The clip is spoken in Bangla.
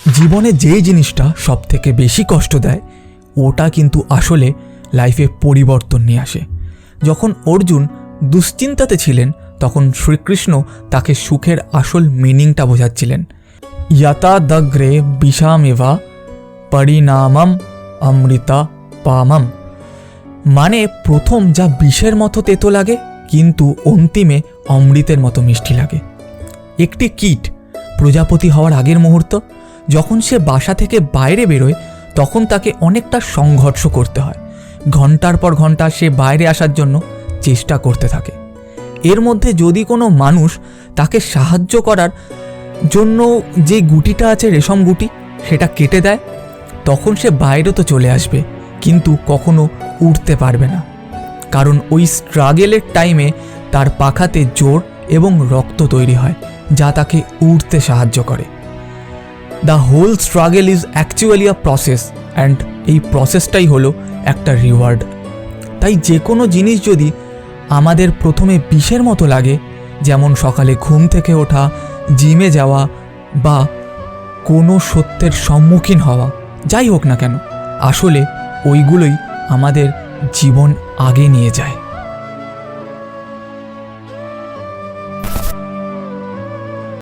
জীবনে যেই জিনিসটা সবথেকে বেশি কষ্ট দেয় ওটা কিন্তু আসলে লাইফে পরিবর্তন নিয়ে আসে। যখন অর্জুন দুশ্চিন্তাতে ছিলেন তখন শ্রীকৃষ্ণ তাকে সুখের আসল মিনিংটা বোঝাচ্ছিলেন। ইয়াতা দগ্রে বিষামেবা পরিণামম অমৃতা পামম, মানে প্রথম যা বিষের মতো তেতো লাগে কিন্তু অন্তিমে অমৃতের মতো মিষ্টি লাগে। একটি কীট প্রজাপতি হওয়ার আগের মুহূর্ত, যখন সে বাসা থেকে বাইরে বেরোয় তখন তাকে অনেকটা সংঘর্ষ করতে হয়। ঘন্টার পর ঘন্টা সে বাইরে আসার জন্য চেষ্টা করতে থাকে। এর মধ্যে যদি কোনো মানুষ তাকে সাহায্য করার জন্য যে গুটিটা আছে, রেশম গুটি, সেটা কেটে দেয়, তখন সে বাইরে তো চলে আসবে কিন্তু কখনো উড়তে পারবে না, কারণ ওই স্ট্রাগেলের টাইমে তার পাখাতে জোর এবং রক্ত তৈরি হয় যা তাকে উড়তে সাহায্য করে। The whole struggle is actually a process and এই প্রসেসটাই হলো একটা রিওয়ার্ড। তাই যে কোনো জিনিস যদি আমাদের প্রথমে বিষের মতো লাগে, যেমন সকালে ঘুম থেকে ওঠা, জিমে যাওয়া বা কোনো সত্যের সম্মুখীন হওয়া, যাই হোক না কেন, আসলে ওইগুলোই আমাদের জীবন আগে নিয়ে যায়।